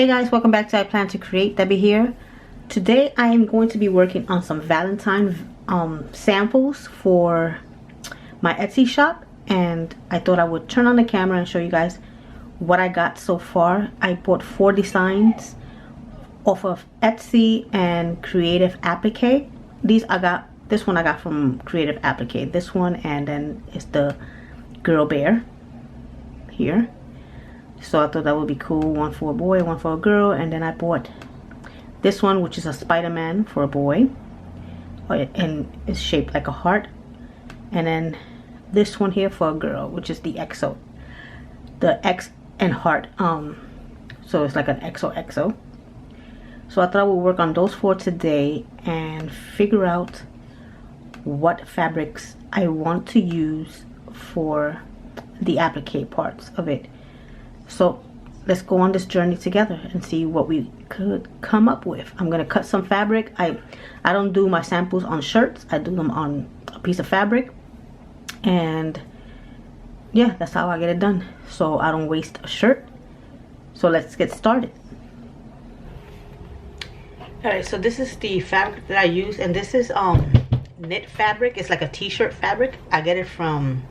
Hey guys, welcome back to I Plan to Create. Debbie here. Today I am going to be working on some Valentine samples for my Etsy shop, and I thought I would turn on the camera and show you guys what I got so far. I bought 4 designs off of Etsy and Creative Applique. This one I got from Creative Applique. This one, and then it's the girl bear here. So I thought that would be cool. One for a boy, one for a girl. And then I bought this one, which is a Spider-Man for a boy, and it's shaped like a heart. And then this one here for a girl, which is the XO, the X and heart. So it's like an XOXO. So I thought I would work on those 4 today and figure out what fabrics I want to use for the applique parts of it. So let's go on this journey together and see what we could come up with. I'm gonna cut some fabric. I don't do my samples on shirts. I do them on a piece of fabric, and yeah, that's how I get it done, so I don't waste a shirt. So let's get started. Alright, so this is the fabric that I use, and this is knit fabric. It's like a t-shirt fabric. I get it from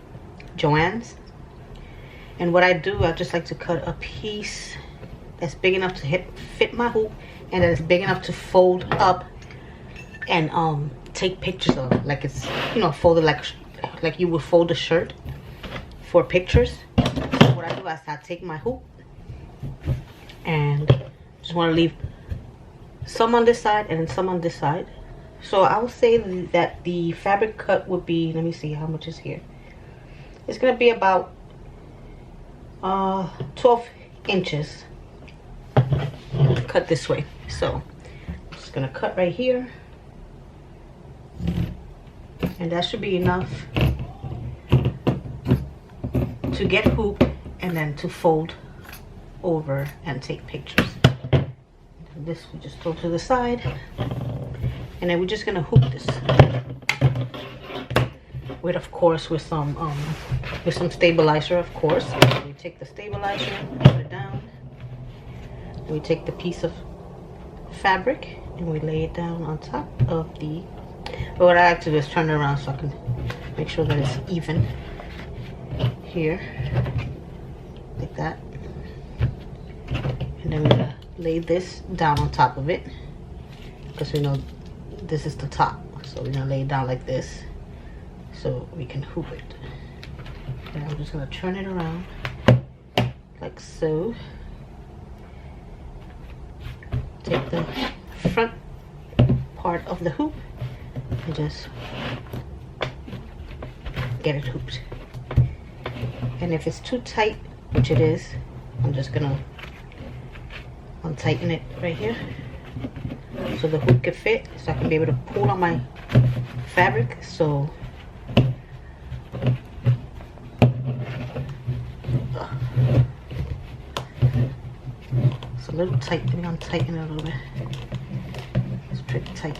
Joann's. And what I do, I just like to cut a piece that's big enough to fit my hoop, and that is big enough to fold up and take pictures of, like it's, you know, folded like you would fold a shirt for pictures. So what I do is I take my hoop and just want to leave some on this side and then some on this side. So I would say that the fabric cut would be, let me see how much is here. It's gonna be about 12 inches cut this way. So I'm just gonna cut right here, and that should be enough to get hoop and then to fold over and take pictures. This we just throw to the side, and then we're just gonna hoop this with, of course, with some stabilizer, of course. We take the stabilizer, put it down. We take the piece of fabric and we lay it down on top of the. But what I like to do is turn it around so I can make sure that it's even here, like that. And then we're gonna lay this down on top of it, because we know this is the top. So we're gonna lay it down like this, so we can hoop it. And I'm just gonna turn it around like so. Take the front part of the hoop and just get it hooped. And if it's too tight, which it is, I'm just gonna untighten it right here so the hoop can fit, so I can be able to pull on my fabric. So it's a little tight. Let me untighten it a little bit. It's pretty tight.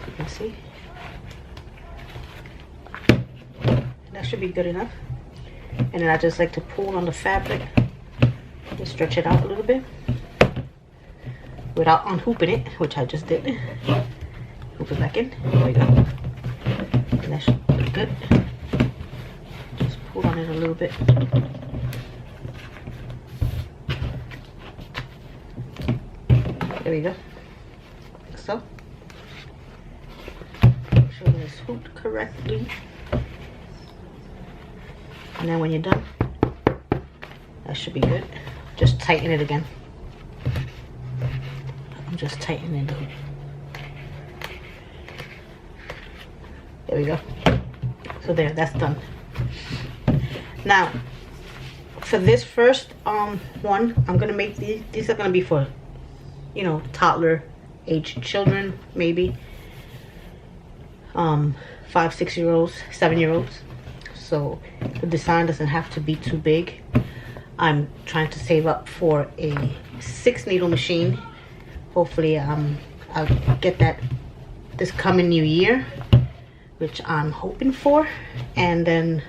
You can see. That should be good enough. And then I just like to pull on the fabric, just stretch it out a little bit without unhooping it, which I just did. Hoop it back in. There we go. And that should be good. Just pull on it a little bit. There we go. Like so. Make sure that it's hooped correctly. And then when you're done, that should be good. Just tighten it again. I'm just tightening the hoop. There we go. So there, that's done. Now, for this first one, I'm gonna make these are gonna be for, you know, toddler age children, maybe 5, 6-year-olds, 7-year-olds. So the design doesn't have to be too big. I'm trying to save up for a 6-needle machine. Hopefully I'll get that this coming new year, which I'm hoping for, and then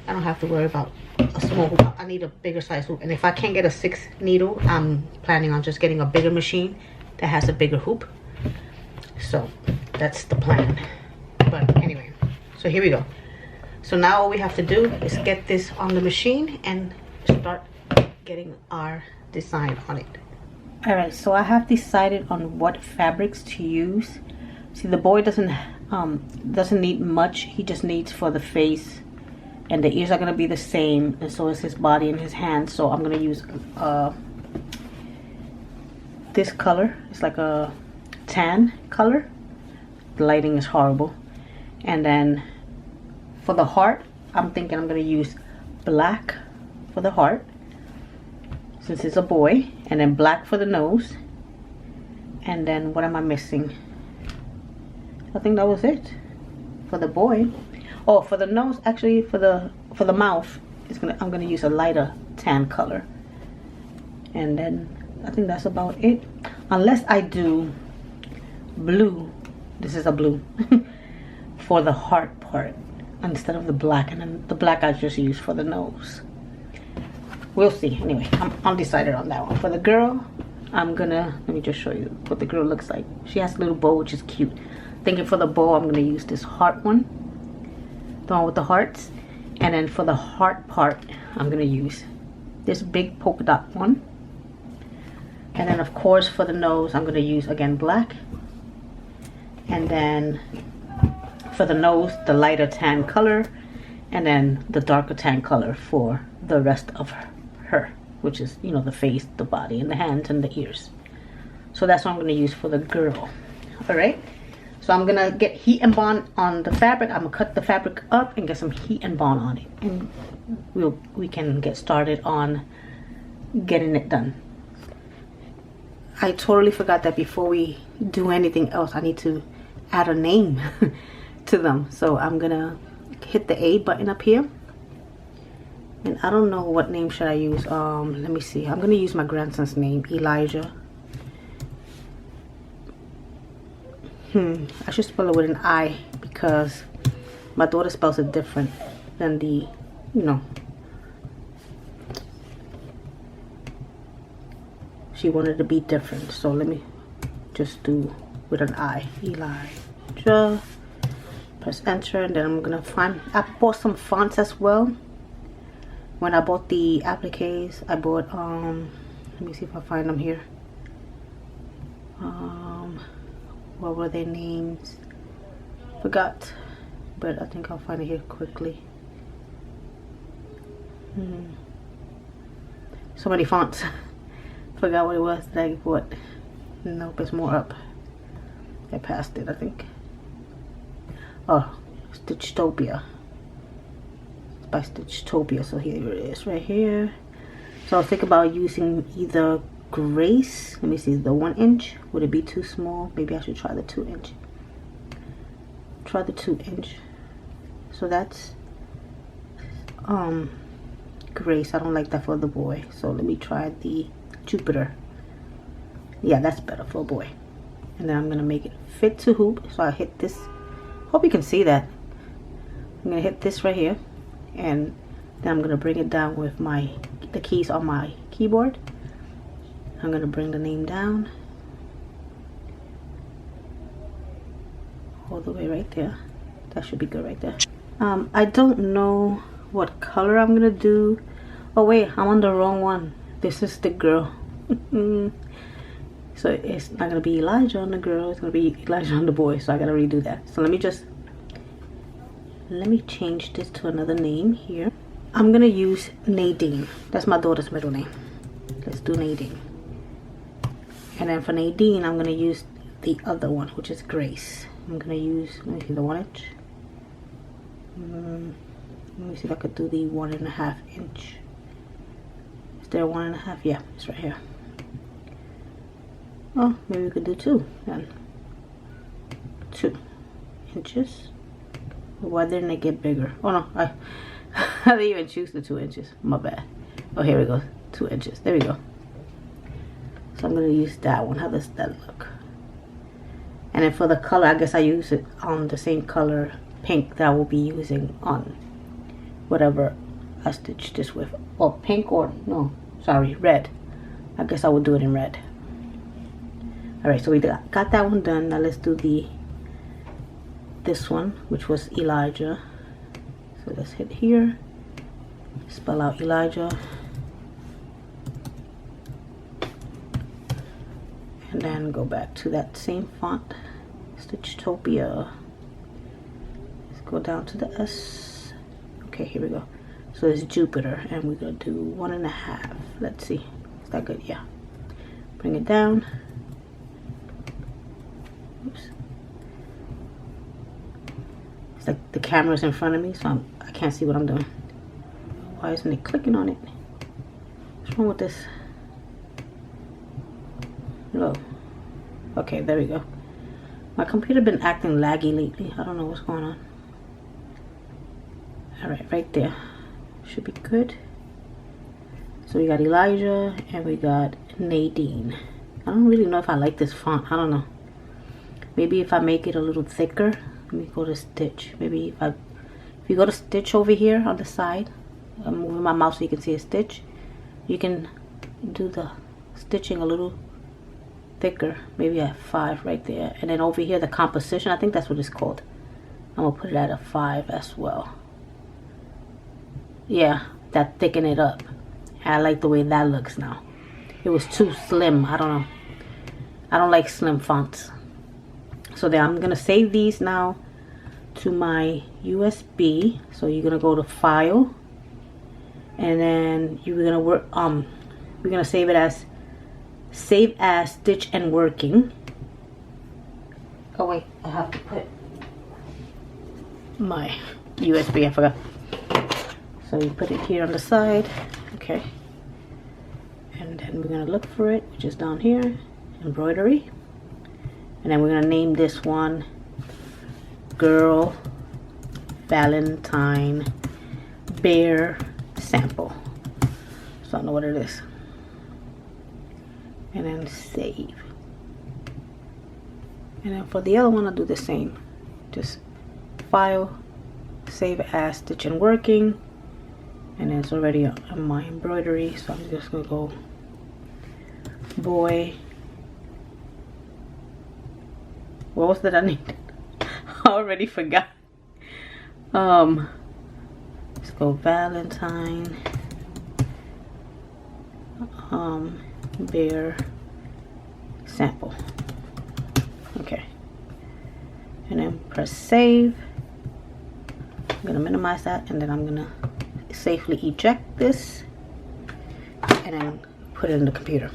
I don't have to worry about a small hoop. I need a bigger size hoop. And if I can't get a 6 needle, I'm planning on just getting a bigger machine that has a bigger hoop. So that's the plan. But anyway, so here we go. So now all we have to do is get this on the machine and start getting our design on it. All right, so I have decided on what fabrics to use. See, the boy doesn't need much. He just needs for the face, and the ears are gonna be the same, and so is his body and his hands. So I'm gonna use this color. It's like a tan color. The lighting is horrible. And then for the heart, I'm thinking I'm gonna use black for the heart, since it's a boy, and then black for the nose. And then what am I missing? I think that was it for the boy. Oh, for the nose, actually, for the mouth, I'm gonna use a lighter tan color. And then I think that's about it, unless I do blue. This is a blue for the heart part instead of the black, and then the black I just use for the nose. We'll see. Anyway, I'm undecided on that one. For the girl, I'm gonna, let me just show you what the girl looks like. She has a little bow, which is cute. Thinking for the bow, I'm gonna use this heart one, the one with the hearts. And then for the heart part, I'm gonna use this big polka dot one. And then of course for the nose, I'm gonna use again black. And then for the nose, the lighter tan color, and then the darker tan color for the rest of her, which is, you know, the face, the body, and the hands and the ears. So that's what I'm gonna use for the girl. All right, so I'm gonna get heat and bond on the fabric. I'm gonna cut the fabric up and get some heat and bond on it, and we can get started on getting it done. I totally forgot that before we do anything else, I need to add a name to them. So I'm gonna hit the A button up here, and I don't know what name should I use. Let me see. I'm gonna use my grandson's name, Elijah. I should spell it with an I, because my daughter spells it different than the, you know, she wanted to be different. So let me just do with an I, Elijah. Press enter, and then I'm gonna find, I bought some fonts as well. When I bought the appliques, I bought let me see if I find them here. What were their names? Forgot, but I think I'll find it here quickly. So many fonts. Forgot what it was that I bought. Nope, it's more up. I passed it, I think. Oh, Stitchtopia. It's by Stitchtopia. So here it is, right here. So I'll think about using either Grace. Let me see, the 1 inch. Would it be too small? Maybe I should try the 2 inch. Try the 2 inch. So that's Grace. I don't like that for the boy. So let me try the Jupiter. Yeah, that's better for a boy. And then I'm gonna make it fit to hoop. So I hit this. Hope you can see that. I'm gonna hit this right here, and then I'm gonna bring it down with the keys on my keyboard. I'm gonna bring the name down all the way right there. That should be good right there. I don't know what color I'm gonna do. Oh wait, I'm on the wrong one. This is the girl. So it's not gonna be Elijah on the girl, it's gonna be Elijah on the boy. So I gotta redo that. So let me change this to another name here. I'm gonna use Nadine. That's my daughter's middle name. Let's do Nadine. And then for Nadine, I'm gonna use the other one, which is Grace. I'm gonna use, let me see, the 1 inch. Let me see if I could do the 1.5 inch. Is there 1.5? Yeah, it's right here. Oh, maybe we could do 2 then. 2 inches. Why didn't it get bigger? Oh no, I didn't even choose the 2 inches. My bad. Oh, here we go. 2 inches. There we go. So I'm gonna use that one. How does that look? And then for the color, I guess I use it on the same color pink that I will be using on whatever I stitched this with? Oh, pink or no, sorry, red. I guess I would do it in red. Alright, so we got that one done. Now let's do this one, which was Elijah. So let's hit here, spell out Elijah, and then go back to that same font, Stitchtopia. Let's go down to the S. Okay, here we go. So it's Jupiter, and we're gonna do 1.5. Let's see, is that good? Yeah. Bring it down. Oops. It's like the camera's in front of me, so I can't see what I'm doing. Why isn't it clicking on it? What's wrong with this? No. Okay, there we go. My computer been acting laggy lately. I don't know what's going on. Alright, right there. Should be good. So we got Elijah and we got Nadine. I don't really know if I like this font. I don't know. Maybe if I make it a little thicker. Let me go to stitch. Maybe if you go to stitch over here on the side, I'm moving my mouse so you can see a stitch. You can do the stitching a little thicker, maybe at 5 right there. And then over here, the composition, I think that's what it's called. I'm gonna put it at a 5 as well. Yeah, that thicken it up. I like the way that looks now. It was too slim. I don't know. I don't like slim fonts. So then I'm gonna save these now to my USB. So you're gonna go to File, and then you're gonna work. We're gonna save it as Stitch and Working. Oh wait, I have to put my USB. I forgot. So you put it here on the side. Okay. And then we're gonna look for it, which is down here, embroidery. And then we're gonna name this one Girl Valentine Bear Sample. So I don't know what it is. And then save. And then for the other one, I'll do the same. Just File, save as Stitch and Working. And then it's already on my embroidery, so I'm just gonna go boy. What was that I needed? I already forgot. Let's go Valentine Bear Sample. Okay. And then press save. I'm gonna minimize that, and then I'm gonna safely eject this and then put it in the computer.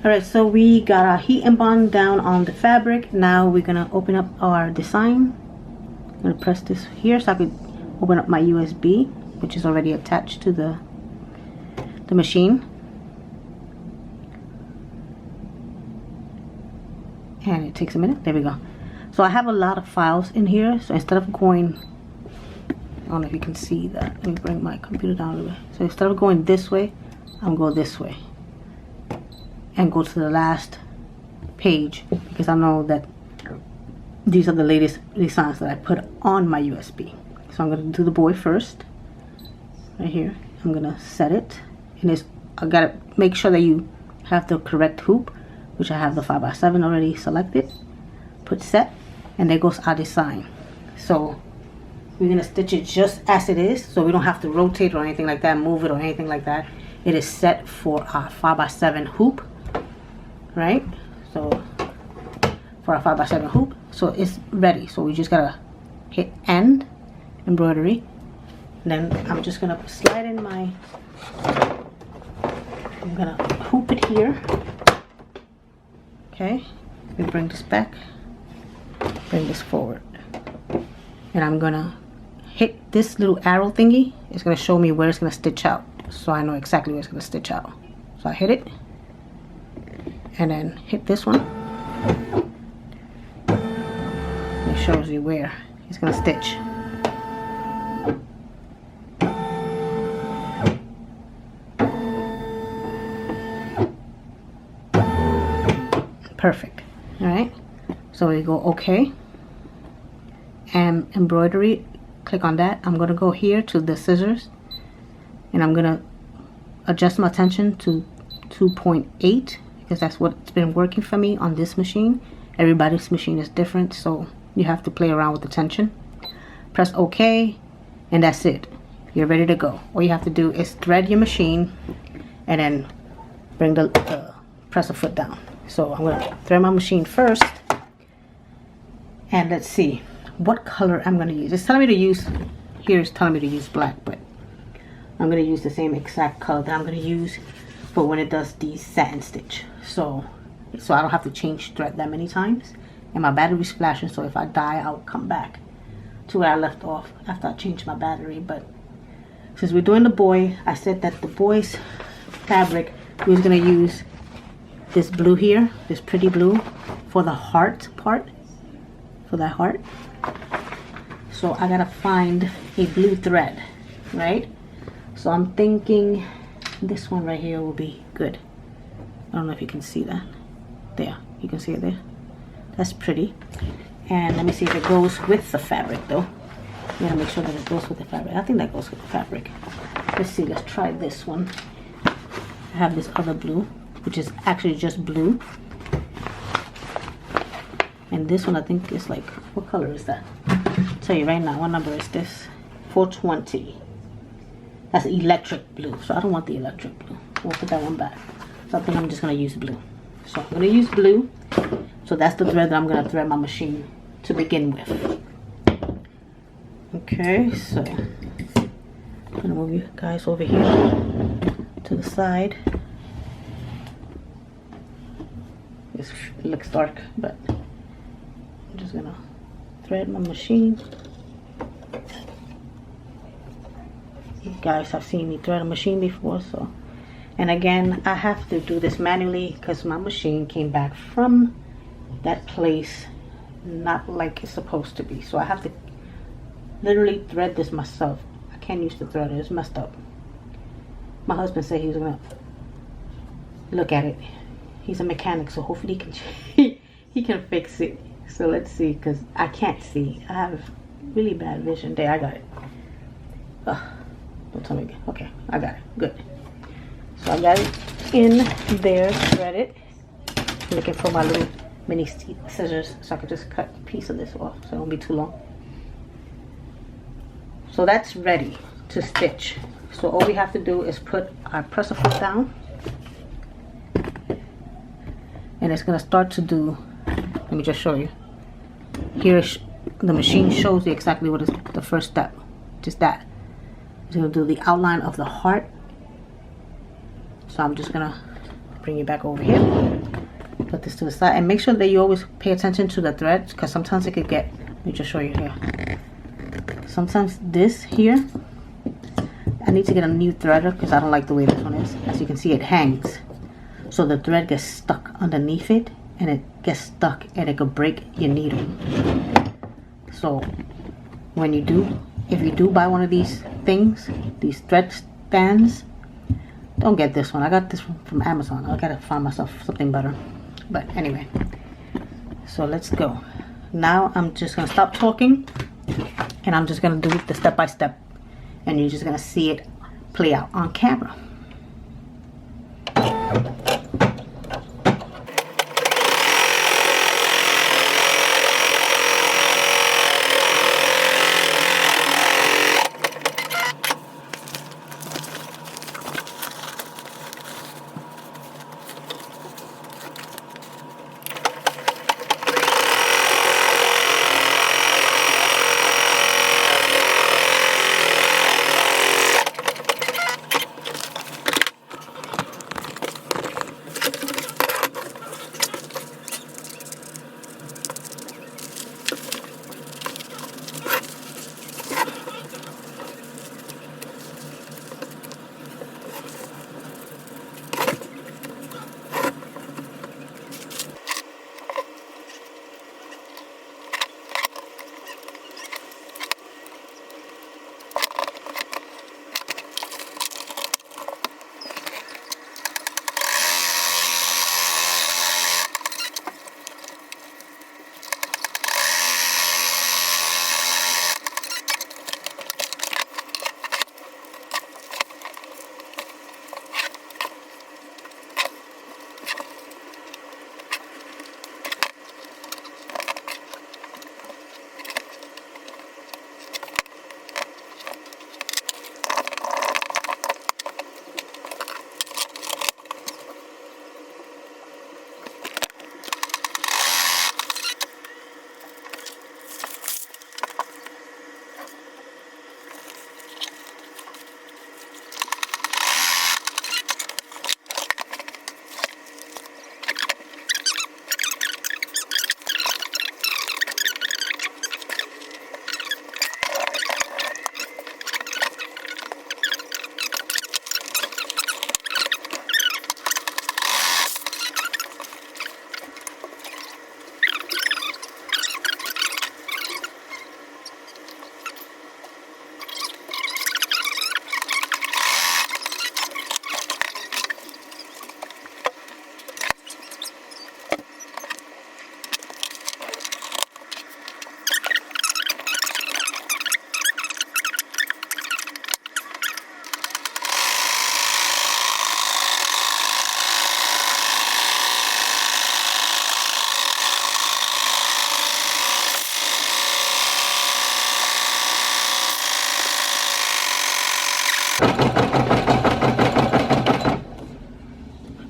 Alright, so we got our heat and bond down on the fabric. Now we're gonna open up our design. I'm gonna press this here so I could open up my USB, which is already attached to the machine. And it takes a minute. There we go. So I have a lot of files in here, so instead of going, I don't know if you can see that. Let me bring my computer down a little bit. So instead of going this way, I'm going to go this way and go to the last page, because I know that these are the latest designs that I put on my USB. So I'm going to do the boy first, right here. I'm going to set it, and I got to make sure that you have the correct hoop, which I have the 5x7 already selected. Put set, and there goes our design. So we're going to stitch it just as it is, so we don't have to rotate or anything like that, move it or anything like that. It is set for our 5x7 hoop, right? So for our 5x7 hoop, so it's ready. So we just gotta hit end embroidery. Then I'm just gonna slide in my, I'm gonna hoop it here. Okay, we bring this back, bring this forward, and I'm gonna hit this little arrow thingy. It's gonna show me where it's gonna stitch out, so I know exactly where it's gonna stitch out. So I hit it, and then hit this one. It shows you where it's gonna stitch. Perfect. All right, so we go OK, and embroidery, click on that. I'm gonna go here to the scissors, and I'm gonna adjust my tension to 2.8, because that's what's been working for me on this machine. Everybody's machine is different, so you have to play around with the tension. Press OK, and that's it. You're ready to go. All you have to do is thread your machine, and then bring the press the foot down. So I'm going to thread my machine first, and let's see what color I'm going to use. It's telling me to use, here it's telling me to use black, but I'm going to use the same exact color that I'm going to use for when it does the satin stitch. So I don't have to change thread that many times. And my battery's flashing, so if I die, I'll come back to where I left off after I change my battery. But since we're doing the boy, I said that the boy's fabric, we was going to use this blue here, this pretty blue, for the heart part, for that heart. So I gotta find a blue thread, right? So I'm thinking this one right here will be good. I don't know if you can see that. There, you can see it there. That's pretty. And let me see if it goes with the fabric though. I'm gonna make sure that it goes with the fabric. I think that goes with the fabric. Let's see, let's try this one. I have this other blue, which is actually just blue, and this one I think is like, what color is that? I'll tell you right now, what number is this? 420. That's electric blue, so I don't want the electric blue. We'll put that one back. So I think I'm just gonna use blue. So I'm gonna use blue. So that's the thread that I'm gonna thread my machine to begin with. Okay, so I'm gonna move you guys over here to the side. It looks dark, but I'm just gonna thread my machine. You guys have seen me thread a machine before, so. And again, I have to do this manually because my machine came back from that place not like it's supposed to be. So I have to literally thread this myself. I can't use the threader, it's messed up. My husband said he was gonna look at it. He's a mechanic, so hopefully he can fix it. So let's see, because I can't see. I have really bad vision. There, I got it. Don't tell me again. Okay, I got it. Good. So I got it in there, threaded. I'm looking for my little mini scissors so I can just cut a piece of this off so it won't be too long. So that's ready to stitch. So all we have to do is put our presser foot down. And it's gonna start to do, let me just show you. Here the machine shows you exactly what is the first step. Just that. It's gonna do the outline of the heart. So I'm just gonna bring you back over here. Put this to the side and make sure that you always pay attention to the threads, because sometimes it could get, let me just show you here. Sometimes this here, I need to get a new threader because I don't like the way this one is. As you can see, it hangs, so the thread gets stuck underneath it, and it gets stuck and it could break your needle. So when you do, if you do buy one of these things, these thread stands, don't get this one. I got this one from Amazon. I gotta find myself something better. But anyway, so let's go. Now I'm just gonna stop talking and I'm just gonna do the step by step, and you're just gonna see it play out on camera.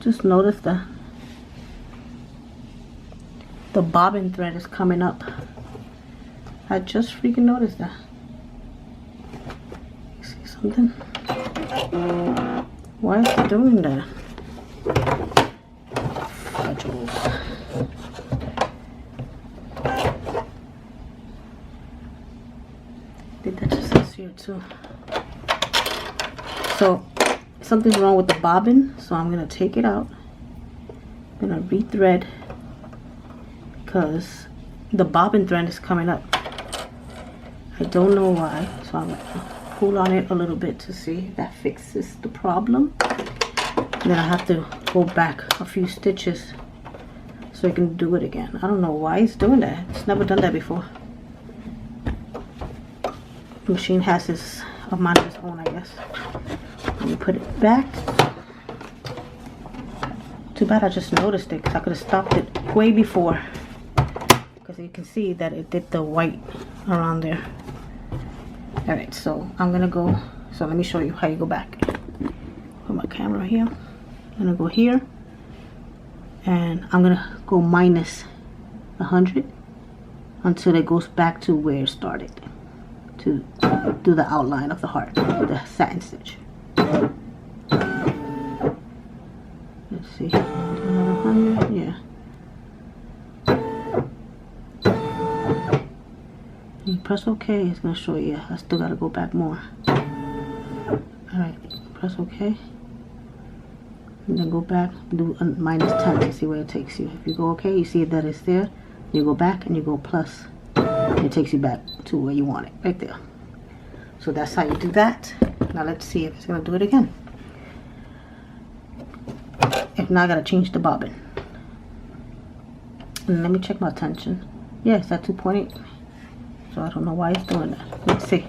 Just notice the bobbin thread is coming up. I just freaking noticed that. See something? Why is it doing that? Fudgles. Did that just says here too. So something's wrong with the bobbin, so I'm gonna take it out. I'm gonna rethread because the bobbin thread is coming up. I don't know why, so I'm gonna pull on it a little bit to see if that fixes the problem. And then I have to go back a few stitches so I can do it again. I don't know why it's doing that. It's never done that before. The machine has this of mind of its own, I guess. Let me put it back. Too bad I just noticed it, because I could have stopped it way before. Because you can see that it did the white around there. Alright, so I'm gonna go, so let me show you how you go back. Put my camera here. I'm gonna go here. And I'm gonna go minus 100 until it goes back to where it started. To do the outline of the heart with the satin stitch. Let's see. Another 100. Yeah. You press OK. It's gonna show you. I still gotta go back more. All right. Press OK. And then go back, do a -10 to see where it takes you. If you go OK, you see that it's there. You go back and you go plus. It takes you back to where you want it, right there. So that's how you do that. Now let's see if it's gonna do it again. If not, I gotta change the bobbin. And let me check my tension. Yeah, it's at 2.8. So I don't know why it's doing that. Let's see.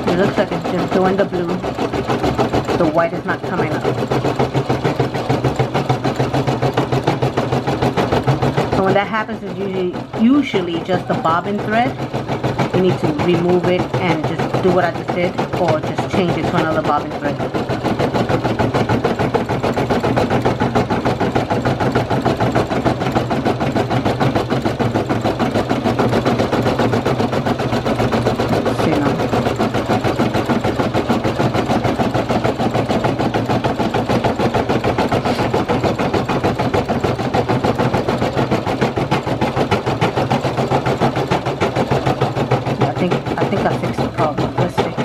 It looks like it's just doing the blue. The white is not coming up. So when that happens, it's usually just the bobbin thread. You need to remove it and just do what I just did, or just change it to another bobbin thread. I think I fixed the problem. Let's see.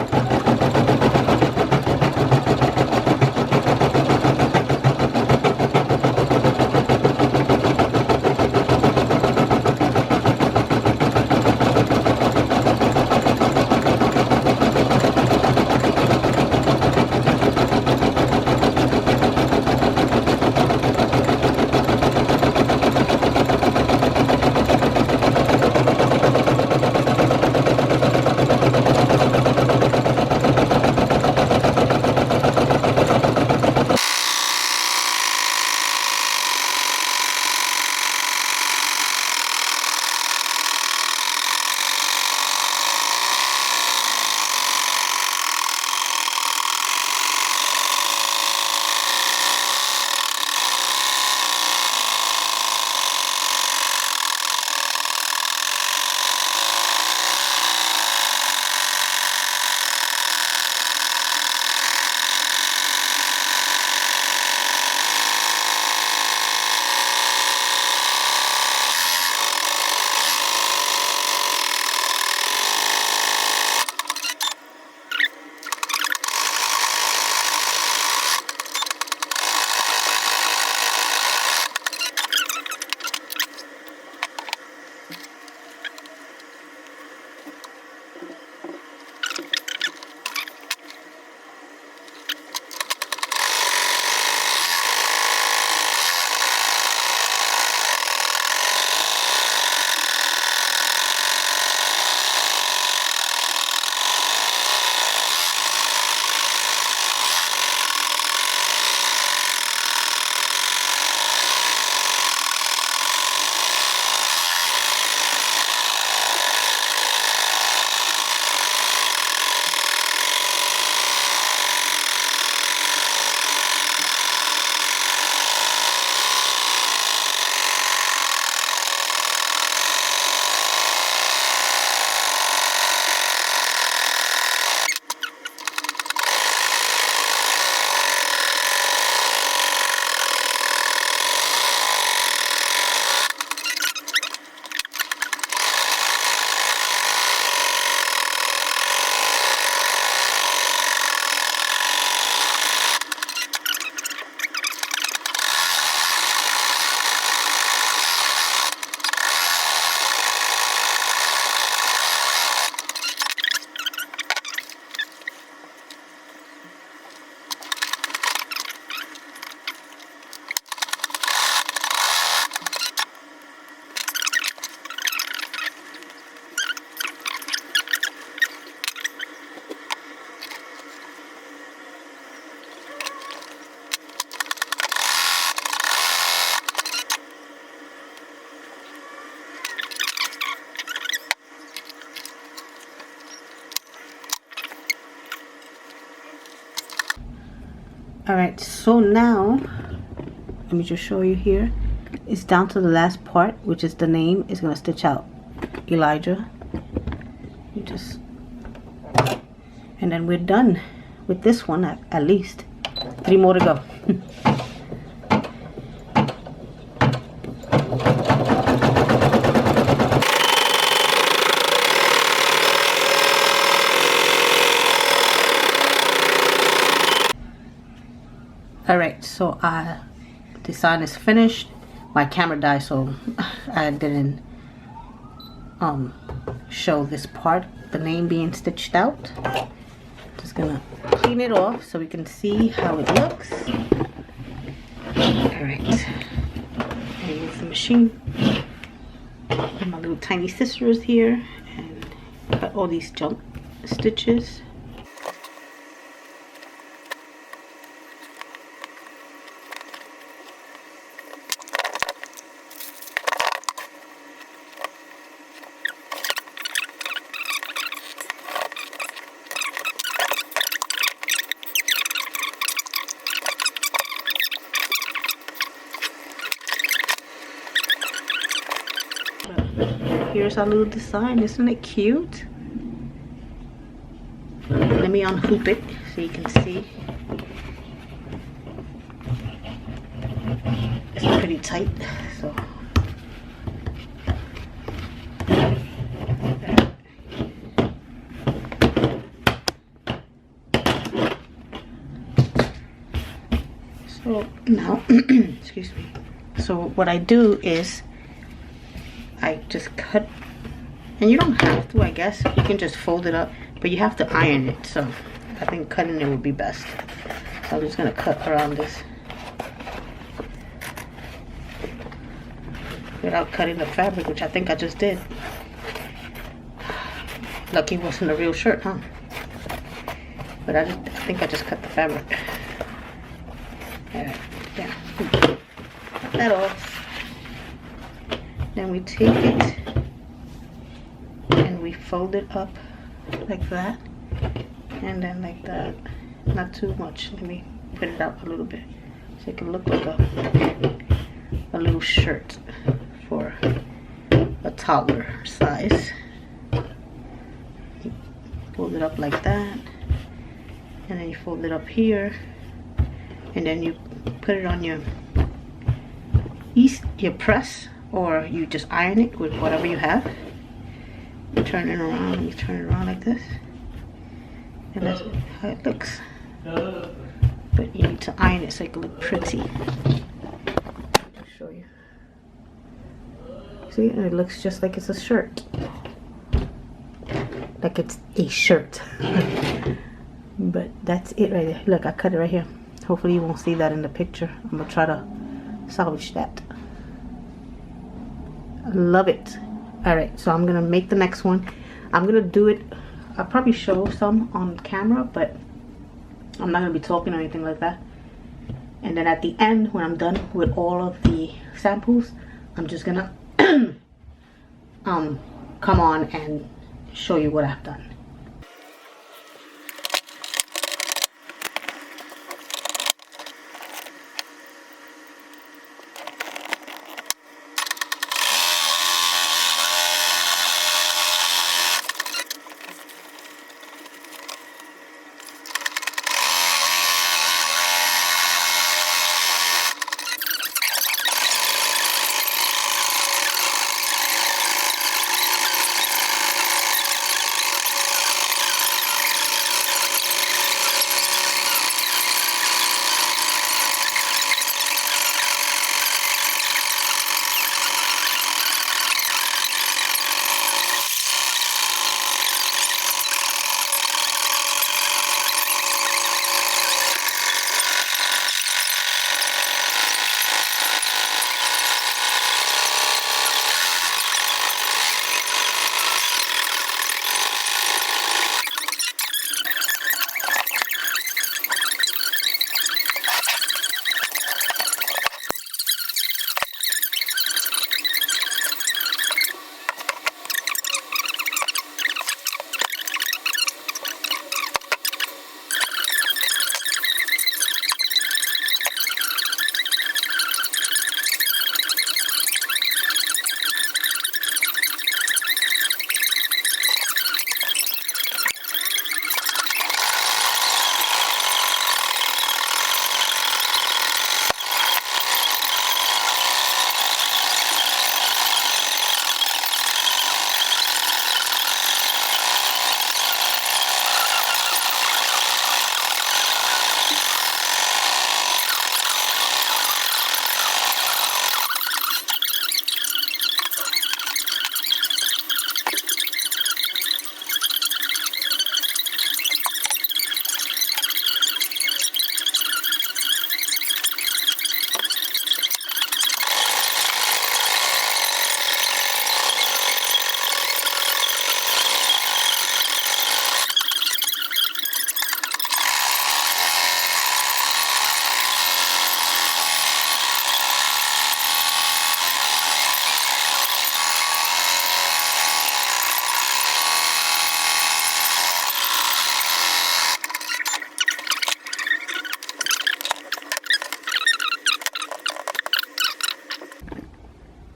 Alright, so now let me just show you here. It's down to the last part, which is the name. It's gonna stitch out Elijah, You just, and then we're done with this one at least. 3 more to go. Alright, so the design is finished. My camera died, so I didn't show this part, the name being stitched out. Just gonna clean it off so we can see how it looks. Alright, remove the machine. And my little tiny scissors here and cut all these jump stitches. Here's our little design. Isn't it cute? Let me unhoop it so you can see. It's pretty tight, so. So now, excuse me. So what I do is I just cut, and you don't have to, I guess. You can just fold it up, but you have to iron it. So I think cutting it would be best. So I'm just gonna cut around this without cutting the fabric, which I think I just did. Lucky it wasn't a real shirt, huh? But I think I just cut the fabric. Alright, yeah. Cut that off. Then we take it and we fold it up like that, and then like that. Not too much. Let me put it out a little bit so it can look like a little shirt for a toddler size. You fold it up like that, and then you fold it up here, and then you put it on your press, or you just iron it with whatever you have. You turn it around, and you turn it around like this, and that's how it looks. But you need to iron it so it can look pretty. I'll show you. See, and it looks just like it's a shirt. Like it's a shirt. But that's it right there. Look, I cut it right here. Hopefully you won't see that in the picture. I'm gonna try to salvage that. Love it. All right, so I'm gonna make the next one. I'm gonna do it, I'll probably show some on camera, but I'm not gonna be talking or anything like that. And then at the end, when I'm done with all of the samples, I'm just gonna come on and show you what I've done.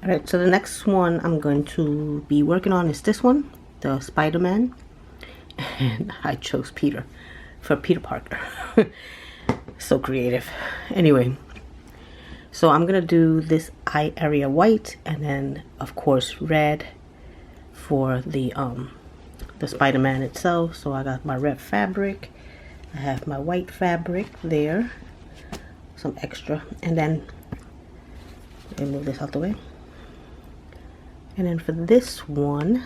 Alright, so the next one I'm going to be working on is this one, the Spider-Man. And I chose Peter for Peter Parker. So creative. Anyway, so I'm gonna do this eye area white, and then of course red for the Spider-Man itself. So I got my red fabric, I have my white fabric there, some extra, and then let me move this out the way. And then for this one,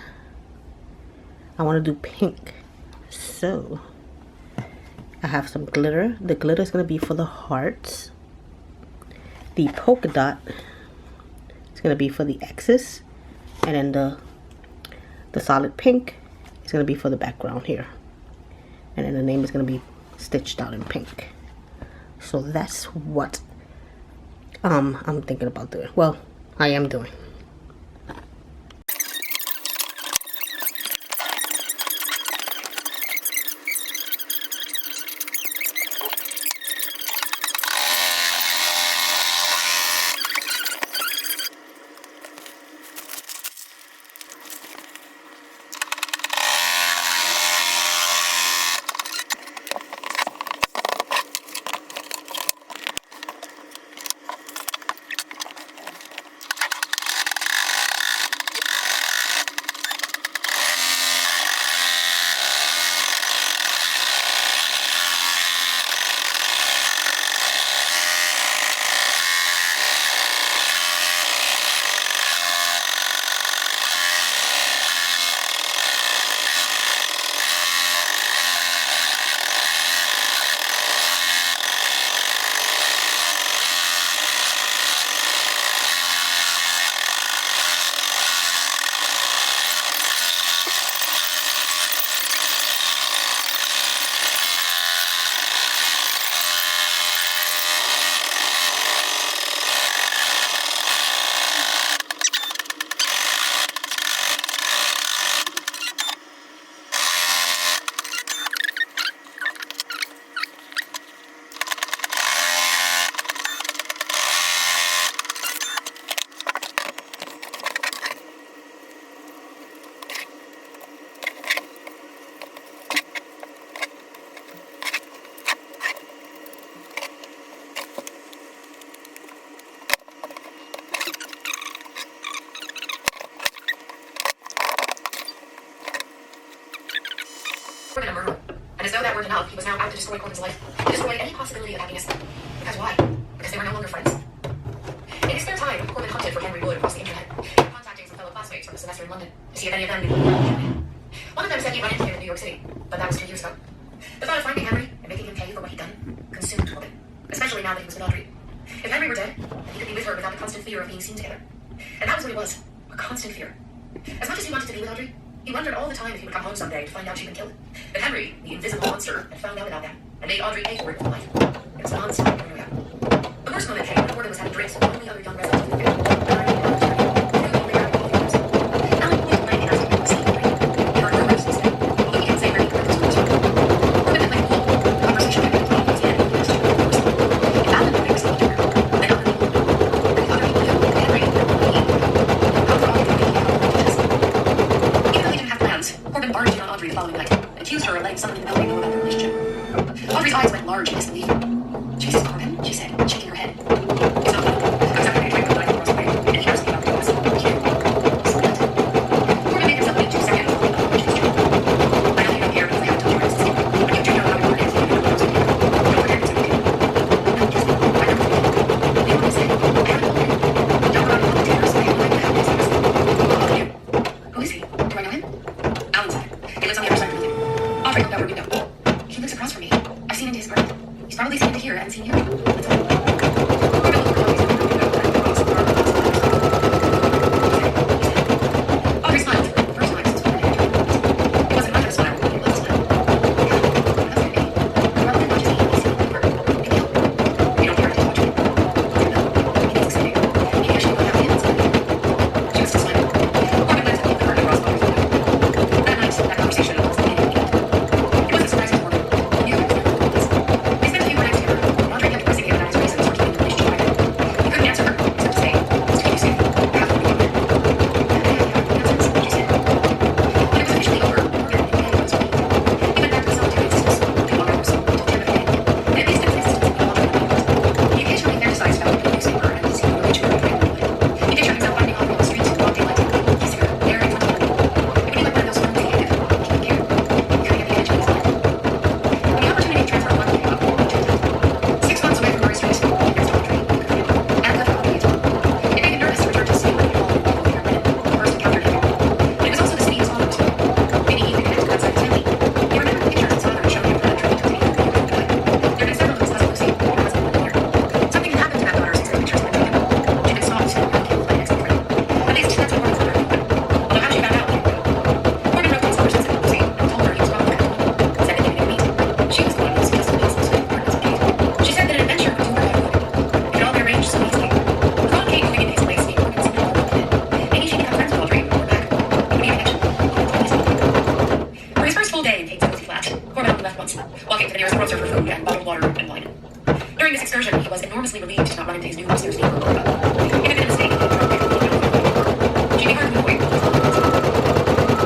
I want to do pink. So I have some glitter. The glitter is going to be for the hearts. The polka dot is going to be for the X's. And then the solid pink is going to be for the background here. And then the name is going to be stitched out in pink. So that's what I'm thinking about doing. Well, I am doing. Corbin a murderer. And as though that weren't enough, he was now out to destroy Corbin's life. To destroy any possibility of happiness. Because why? Because they were no longer friends. In his spare time, Corbin hunted for Henry Wood across the internet, contacting some fellow classmates from a semester in London to see if any of them knew him. One of them said he ran into him in New York City, but that was 2 years ago. The thought of finding Henry and making him pay for what he'd done consumed Corbin, especially now that he was with Audrey. If Henry were dead, then he could be with her without the constant fear of being seen together. And that was what it was, a constant fear. As much as he wanted to be with Audrey, he wondered all the time if he would come home someday to find out she'd been killed. But Henry, the invisible monster, had found out about that and made Audrey pay for it with her life. It was non-stop paranoia. The worst moment came when Corbin was having drinks with the only other young residents of the family. Audrey's eyes went large in disbelief. Jesus, Corbin, she said, shaking her head. It's not funny. I was out having a drink with my across the way, and he asked me about doing this. Corbin made himself wait 2 seconds before he acknowledged his truth. I know you don't care because I haven't told you where it's escaped, but you do know how important it is to you to know. Don't forget it's everything. No, just I don't believe it. They want to say, I haven't told you. Don't go out and tell us, I have no idea how this is. Who you? Who is he? Do I know him? Alan said. He lives on the other side of the building. Audrey looked out her window. He lives across from me. I've seen into his garden. He's probably seen into here and seen you. That's all. once, walking to the nearest grocer for food and bottled water and wine. During this excursion, he was enormously relieved to not run into his new upstairs neighbor. It had been a mistake. She made her move away.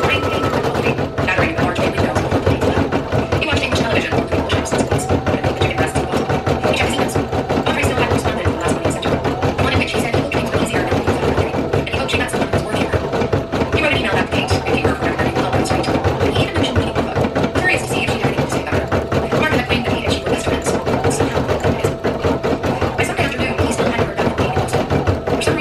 Rain came and went away, battering the large bay windows before playing to them. He watched English television on the shows and sports, and the chicken breasts he bought. He checked his emails. Audrey still hadn't responded to the last one he sent her, the one in which he said he hoped things were easier now that he was out of the country, and he hoped she met someone who was worthy of her. He wrote an email back to Kate, thanking her for recommending help on the street, and he even mentioned meeting Eva, curious to see if she had anything to say about her. Martha had claimed that he and she were best friends. Somehow, it is. By Sunday afternoon, he still hadn't heard back from Kate in Boston. For some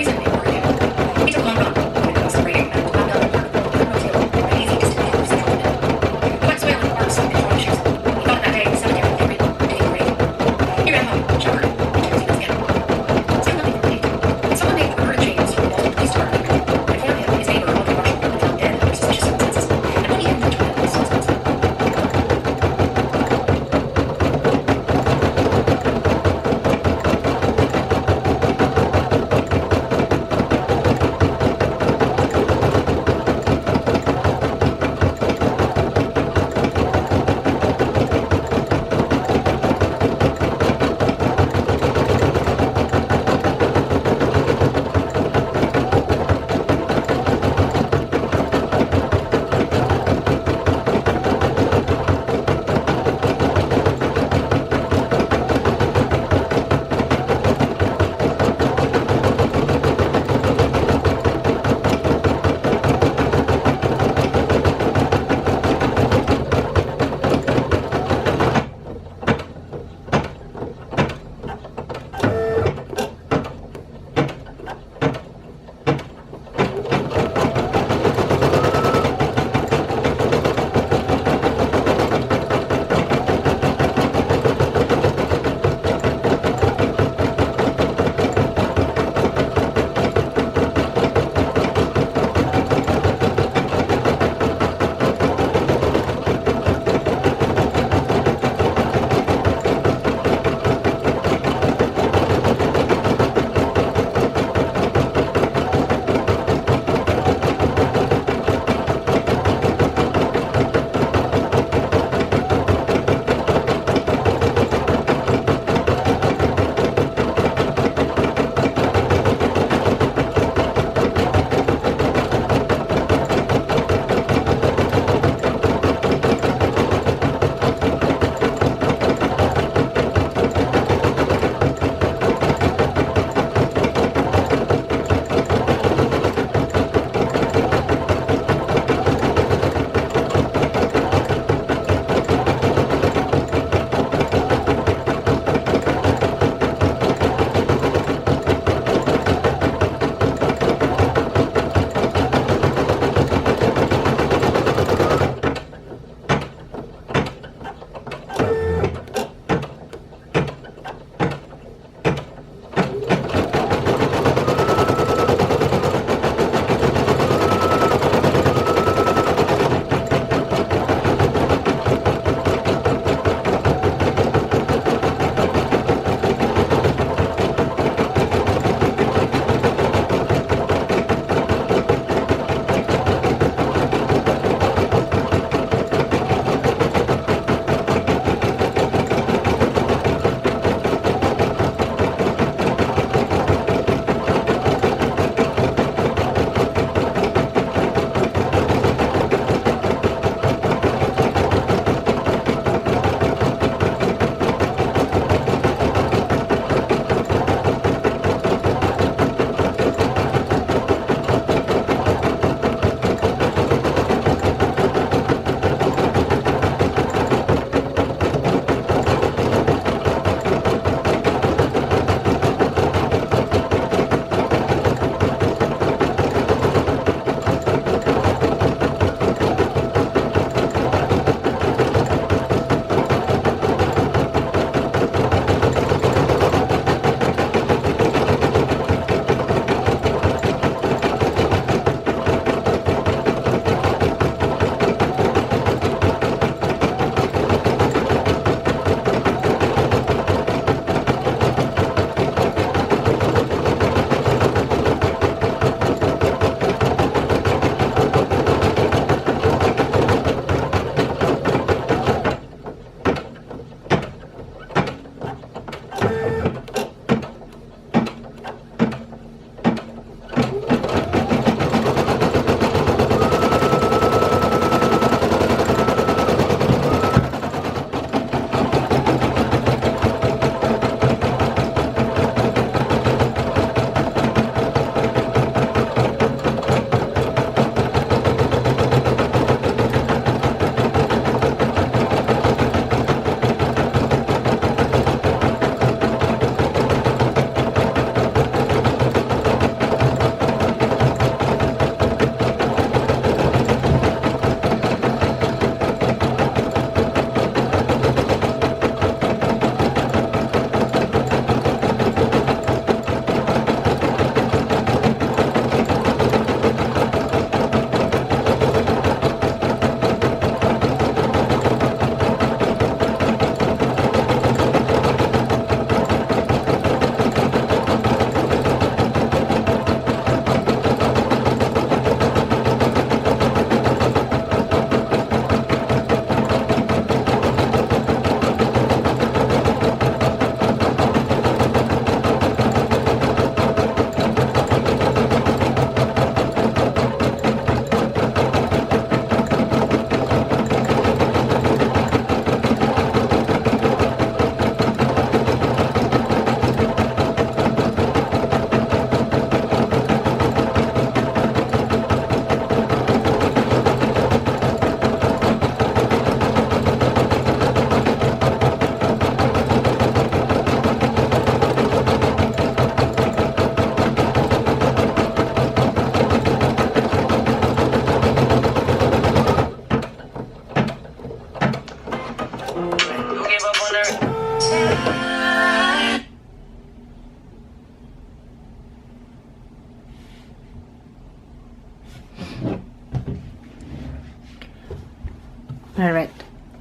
All right,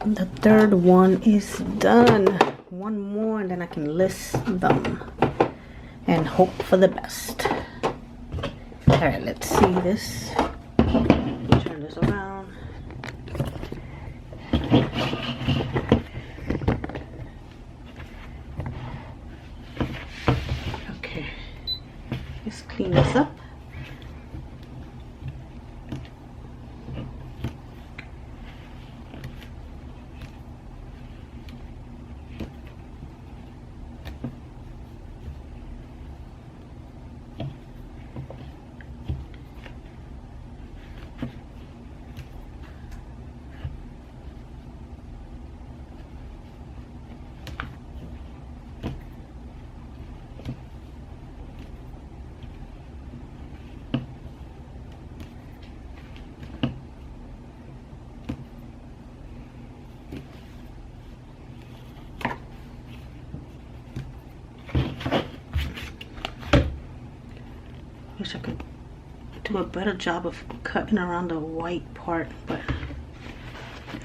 the third one is done. One more and then I can list them and hope for the best. All right, let's see this. Turn this around. Okay, let's clean this up. Wish I could do a better job of cutting around the white part, but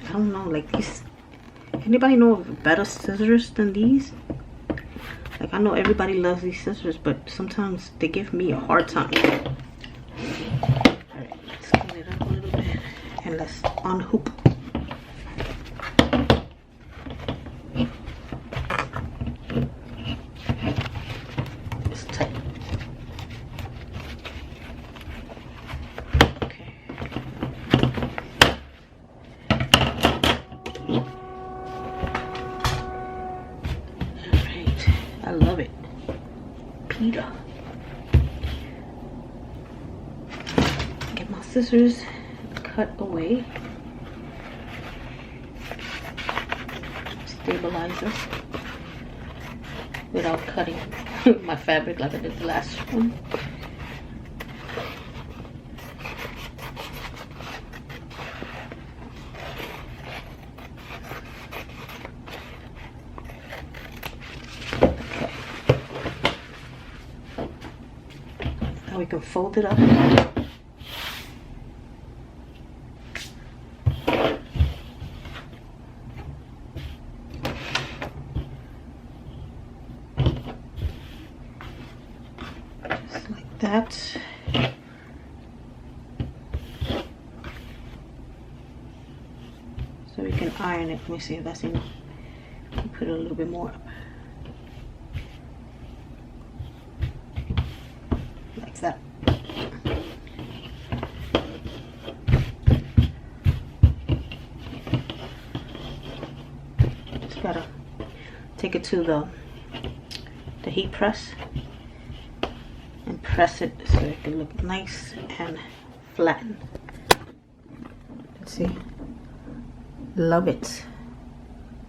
I don't know, like these, anybody know of better scissors than these? Like, I know everybody loves these scissors, but sometimes they give me a hard time. Alright, let's clean it up a little bit and let's unhook. It's tight. Okay. Alright, I love it. Peter. Get my scissors cut away. Stabilizer without cutting my fabric like I did the last one. Now we can fold it up. Just like that. So we can iron it. Let me see if that's enough. Put a little bit more up. Like that. Just gotta take it to the heat press and press it so it can look nice and flattened. Let's see. Love it.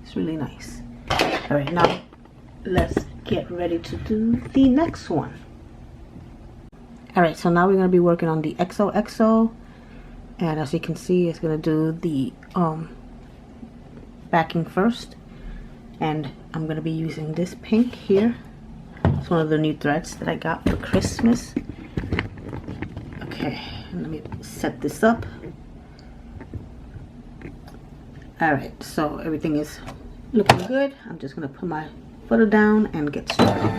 It's really nice. All right, now let's get ready to do the next one. All right, so now we're going to be working on the XOXO, and as you can see, it's going to do the backing first, and I'm going to be using this pink here. It's one of the new threads that I got for Christmas. Okay, let me set this up. All right, so everything is looking good. I'm just going to put my footer down and get started.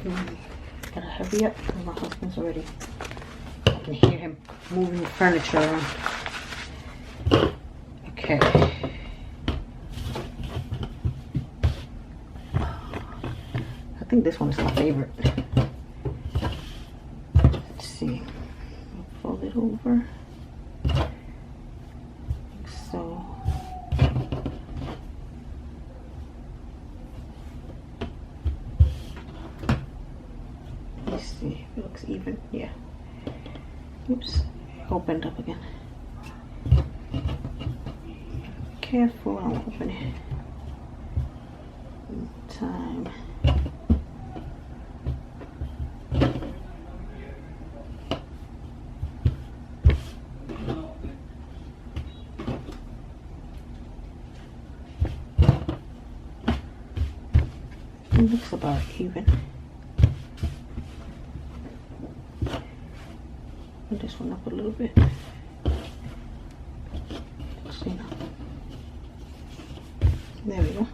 Gotta hurry up because my husband's already. I can hear him moving the furniture around. Okay. I think this one is my favorite. Let's see. I'll fold it over. So. Let's see if it looks even. Yeah. Oops. Opened up again. Careful, I don't open it. Time. It looks about even. Put this one up a little bit. See now. There we go.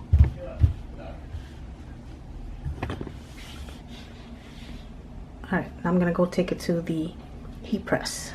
Alright, now I'm gonna go take it to the heat press.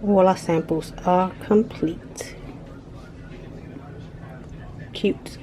All our samples are complete. Cute.